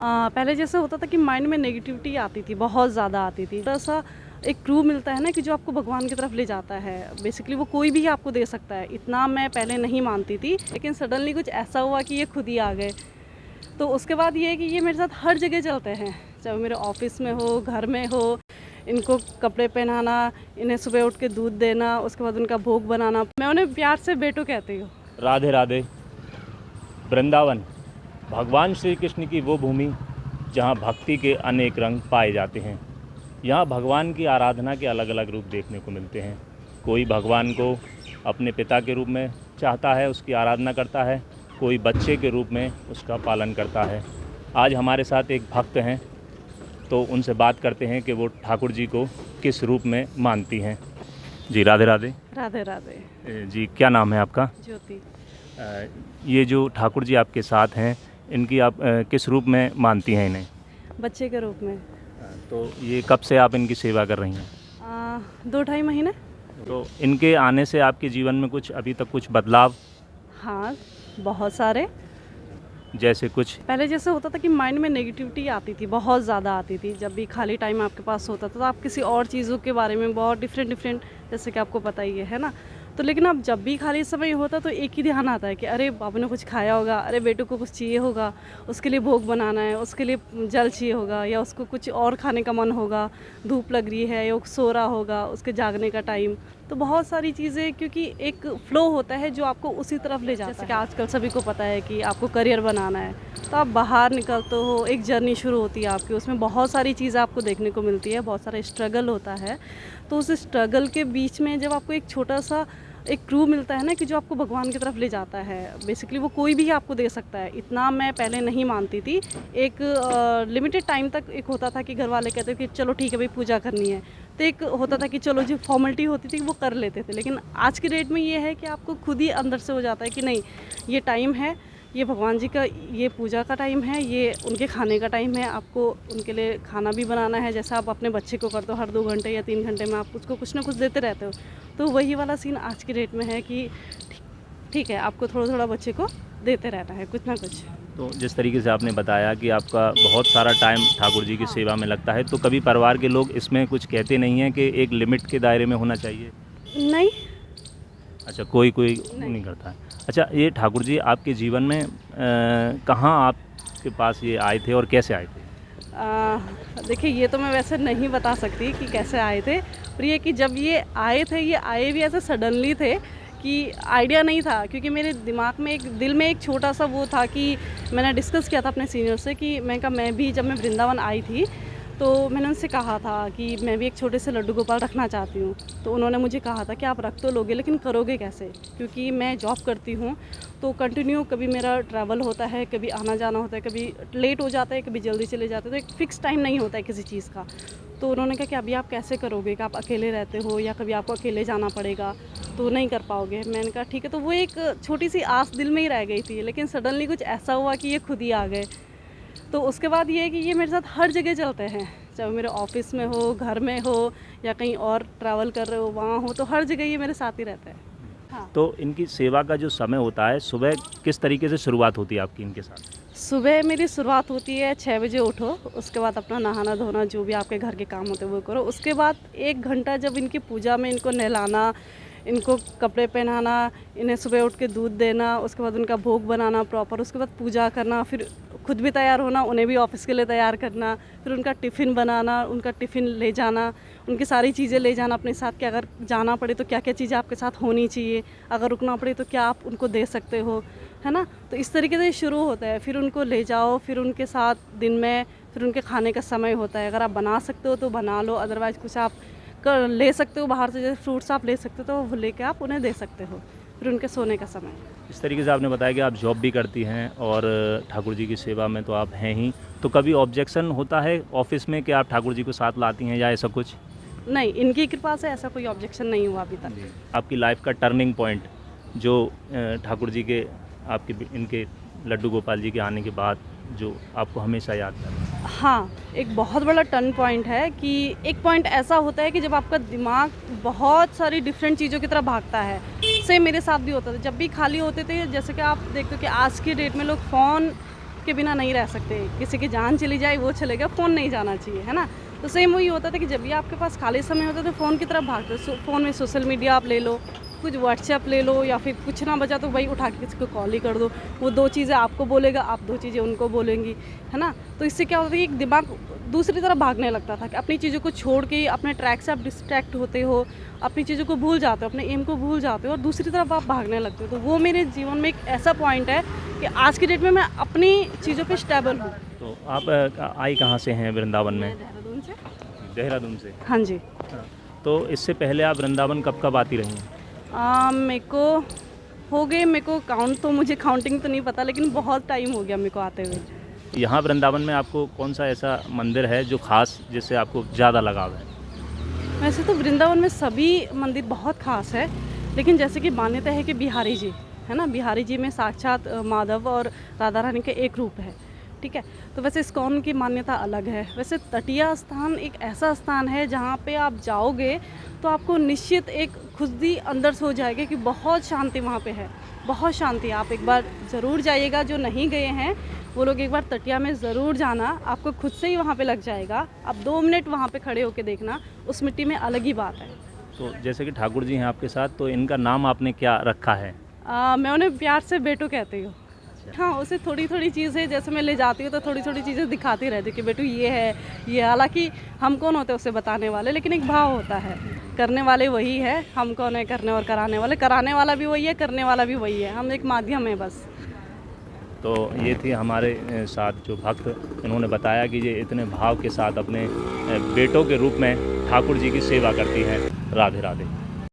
पहले जैसे होता था कि माइंड में नेगेटिविटी आती थी, बहुत ज़्यादा आती थी। ऐसा एक क्रू मिलता है ना कि जो आपको भगवान की तरफ ले जाता है। बेसिकली वो कोई भी आपको दे सकता है, इतना मैं पहले नहीं मानती थी, लेकिन सडनली कुछ ऐसा हुआ कि ये खुद ही आ गए। तो उसके बाद ये है कि ये मेरे साथ हर जगह चलते हैं, चाहे वो मेरे ऑफिस में हो, घर में हो। इनको कपड़े पहनाना, इन्हें सुबह उठ के दूध देना, उसके बाद उनका भोग बनाना। मैं उन्हें प्यार से बेटू कहती हूँ। राधे राधे। वृंदावन भगवान श्री कृष्ण की वो भूमि जहाँ भक्ति के अनेक रंग पाए जाते हैं। यहाँ भगवान की आराधना के अलग अलग रूप देखने को मिलते हैं। कोई भगवान को अपने पिता के रूप में चाहता है, उसकी आराधना करता है। कोई बच्चे के रूप में उसका पालन करता है। आज हमारे साथ एक भक्त हैं, तो उनसे बात करते हैं कि वो ठाकुर जी को किस रूप में मानती हैं। जी राधे राधे। राधे राधे। जी क्या नाम है आपका? ज्योति। ये जो ठाकुर जी आपके साथ हैं, इनकी आप किस रूप में मानती हैं इन्हें? बच्चे के रूप में। तो ये कब से आप इनकी सेवा कर रही हैं? 2-2.5 महीने। तो इनके आने से आपके जीवन में कुछ अभी तक कुछ बदलाव? हाँ, बहुत सारे। जैसे कुछ? पहले जैसे होता था कि माइंड में नेगेटिविटी आती थी, बहुत ज़्यादा आती थी। जब भी खाली टाइम आपके पास होता था तो आप किसी और चीज़ों के बारे में बहुत डिफरेंट जैसे कि आपको पता ही है ना। तो लेकिन अब जब भी खाली समय होता तो एक ही ध्यान आता है कि अरे बाबू ने कुछ खाया होगा, अरे बेटू को कुछ चाहिए होगा, उसके लिए भोग बनाना है, उसके लिए जल चाहिए होगा, या उसको कुछ और खाने का मन होगा, धूप लग रही है, या वो सो रहा होगा, उसके जागने का टाइम। तो बहुत सारी चीज़ें, क्योंकि एक फ़्लो होता है जो आपको उसी तरफ ले जाता है। जैसे कि आजकल सभी को पता है कि आपको करियर बनाना है, तो आप बाहर निकलते हो, एक जर्नी शुरू होती है आपकी। उसमें बहुत सारी चीज़ें आपको देखने को मिलती है, बहुत सारा स्ट्रगल होता है। तो उस स्ट्रगल के बीच में जब आपको एक छोटा सा एक क्रू मिलता है ना कि जो आपको भगवान की तरफ ले जाता है। बेसिकली वो कोई भी आपको दे सकता है, इतना मैं पहले नहीं मानती थी। एक लिमिटेड टाइम तक एक होता था कि घर वाले कहते कि चलो ठीक है भाई, पूजा करनी है, तो एक होता था कि चलो जो फॉर्मेलिटी होती थी वो कर लेते थे। लेकिन आज के डेट में ये है कि आपको खुद ही अंदर से हो जाता है कि नहीं, ये टाइम है, ये भगवान जी का, ये पूजा का टाइम है, ये उनके खाने का टाइम है। आपको उनके लिए खाना भी बनाना है, जैसा आप अपने बच्चे को करते हो, हर 2 घंटे या 3 घंटे में आप उसको कुछ ना कुछ देते रहते हो। तो वही वाला सीन आज की डेट में है कि ठीक है, आपको थोड़ा थोड़ा बच्चे को देते रहना है कुछ ना कुछ। तो जिस तरीके से आपने बताया कि आपका बहुत सारा टाइम ठाकुर जी की सेवा में लगता है, तो कभी परिवार के लोग इसमें कुछ कहते नहीं हैं कि एक लिमिट के दायरे में होना चाहिए? नहीं। अच्छा, कोई नहीं करता है। अच्छा, ये ठाकुर जी आपके जीवन में कहाँ आपके पास ये आए थे और कैसे आए थे? देखिए, ये तो मैं वैसे नहीं बता सकती कि कैसे आए थे, पर ये कि जब ये आए भी ऐसे सडनली थे कि आइडिया नहीं था। क्योंकि मेरे दिमाग में दिल में एक छोटा सा वो था कि मैंने डिस्कस किया था अपने सीनियर से कि मैं भी जब मैं वृंदावन आई थी तो मैंने उनसे कहा था कि मैं भी एक छोटे से लड्डू गोपाल रखना चाहती हूँ। तो उन्होंने मुझे कहा था कि आप रख तो लोगे, लेकिन करोगे कैसे? क्योंकि मैं जॉब करती हूँ, तो कंटिन्यू कभी मेरा ट्रैवल होता है, कभी आना जाना होता है, कभी लेट हो जाता है, कभी जल्दी चले जाते हैं, तो एक फ़िक्स टाइम नहीं होता है किसी चीज़ का। तो उन्होंने कहा कि अभी आप कैसे करोगे, कि आप अकेले रहते हो या कभी आपको अकेले जाना पड़ेगा, तो नहीं कर पाओगे। मैंने कहा ठीक है। तो वो एक छोटी सी आस दिल में ही रह गई थी, लेकिन सडनली कुछ ऐसा हुआ कि ये खुद ही आ गए। तो उसके बाद ये है कि ये मेरे साथ हर जगह चलते हैं, चाहे वो मेरे ऑफिस में हो, घर में हो, या कहीं और ट्रैवल कर रहे हो वहाँ हो, तो हर जगह ये मेरे साथ ही रहता है। हाँ। तो इनकी सेवा का जो समय होता है, सुबह किस तरीके से शुरुआत होती है आपकी इनके साथ? सुबह मेरी शुरुआत होती है 6 बजे उठो, उसके बाद अपना नहाना धोना जो भी आपके घर के काम होते हैं वो करो। उसके बाद 1 घंटा जब इनकी पूजा में इनको नहलाना, इनको कपड़े पहनाना, इन्हें सुबह उठ के दूध देना, उसके बाद उनका भोग बनाना प्रॉपर, उसके बाद पूजा करना, फिर खुद भी तैयार होना, उन्हें भी ऑफिस के लिए तैयार करना, फिर उनका टिफ़िन बनाना, उनका टिफ़िन ले जाना, उनकी सारी चीज़ें ले जाना अपने साथ कि अगर जाना पड़े तो क्या क्या चीज़ें आपके साथ होनी चाहिए, अगर रुकना पड़े तो क्या आप उनको दे सकते हो, है ना। तो इस तरीके से शुरू होता है। फिर उनको ले जाओ, फिर उनके साथ दिन में, फिर उनके खाने का समय होता है। अगर आप बना सकते हो तो बना लो, अदरवाइज़ कुछ आप ले सकते हो बाहर से, जैसे फ्रूट्स आप ले सकते हो तो वो लेके आप उन्हें दे सकते हो। फिर उनके सोने का समय। इस तरीके से आपने बताया कि आप जॉब भी करती हैं और ठाकुर जी की सेवा में तो आप हैं ही, तो कभी ऑब्जेक्शन होता है ऑफिस में कि आप ठाकुर जी को साथ लाती हैं या ऐसा कुछ? नहीं, इनकी कृपा से ऐसा कोई ऑब्जेक्शन नहीं हुआ अभी तक। आपकी लाइफ का टर्निंग पॉइंट जो ठाकुर जी के, आपके इनके लड्डू गोपाल जी के आने के बाद जो आपको हमेशा याद करता है? हाँ, एक बहुत बड़ा टर्न पॉइंट है कि एक पॉइंट ऐसा होता है कि जब आपका दिमाग बहुत सारी डिफरेंट चीज़ों की तरफ भागता है। सेम मेरे साथ भी होता था, जब भी खाली होते थे, जैसे कि आप देखते हो कि आज की डेट में लोग फ़ोन के बिना नहीं रह सकते, किसी की जान चली जाए वो चलेगा, फ़ोन नहीं जाना चाहिए, है ना। तो सेम वही होता था कि जब भी आपके पास खाली समय होता तो फ़ोन की तरफ भागते, फ़ोन में सोशल मीडिया आप ले लो, कुछ व्हाट्सएप ले लो, या फिर कुछ ना बचा तो भाई उठा के किसी को कॉल ही कर दो, वो 2 चीज़ें आपको बोलेगा, आप 2 चीज़ें उनको बोलेंगी, है ना। तो इससे क्या होता है कि एक दिमाग दूसरी तरफ भागने लगता था कि अपनी चीज़ों को छोड़ के अपने ट्रैक से आप डिस्ट्रैक्ट होते हो, अपनी चीज़ों को भूल जाते हो, अपने एम को भूल जाते हो और दूसरी तरफ आप भागने लगते हो। तो वो मेरे जीवन में एक ऐसा पॉइंट है कि आज की डेट में मैं अपनी चीज़ों पे स्टेबल हूँ। तो आप आई कहाँ से हैं वृंदावन में? देहरादून से। देहरादून से। हाँ जी। हाँ, तो इससे पहले आप वृंदावन कब कब आती रही हैं? मेरे को हो गए, मेरे को काउंट तो मुझे काउंटिंग तो नहीं पता, लेकिन बहुत टाइम हो गया मेरे को आते हुए। यहाँ वृंदावन में आपको कौन सा ऐसा मंदिर है जो खास जिससे आपको ज़्यादा लगाव है? वैसे तो वृंदावन में सभी मंदिर बहुत खास है, लेकिन जैसे कि मान्यता है कि बिहारी जी, है ना, बिहारी जी में साक्षात माधव और राधा रानी का एक रूप है, ठीक है। तो वैसे इस्कॉन की मान्यता अलग है। वैसे तटीय स्थान एक ऐसा स्थान है जहाँ पे आप जाओगे तो आपको निश्चित एक खुदी अंदर से हो जाएगी कि बहुत शांति वहाँ पे है, बहुत शांति। आप एक बार ज़रूर जाइएगा, जो नहीं गए हैं वो लोग एक बार तटिया में ज़रूर जाना, आपको खुद से ही वहाँ पे लग जाएगा। आप 2 मिनट वहाँ पे खड़े होके देखना, उस मिट्टी में अलग ही बात है। तो जैसे कि ठाकुर जी हैं आपके साथ, तो इनका नाम आपने क्या रखा है? मैं उन्हें प्यार से बेटू कहती हूँ। हाँ, उसे थोड़ी थोड़ी चीज़ें जैसे मैं ले जाती हूँ तो थोड़ी थोड़ी चीज़ें दिखाती रहती हूँ कि बेटू ये है, ये। हालांकि हम कौन होते हैं उसे बताने वाले, लेकिन एक भाव होता है, करने वाले वही है, हम कौन है करने और कराने वाले। कराने वाला भी वही है, करने वाला भी वही है, हम एक माध्यम है बस। तो ये थी हमारे साथ जो भक्त, इन्होंने बताया कि ये इतने भाव के साथ अपने बेटों के रूप में ठाकुर जी की सेवा करती हैं। राधे राधे।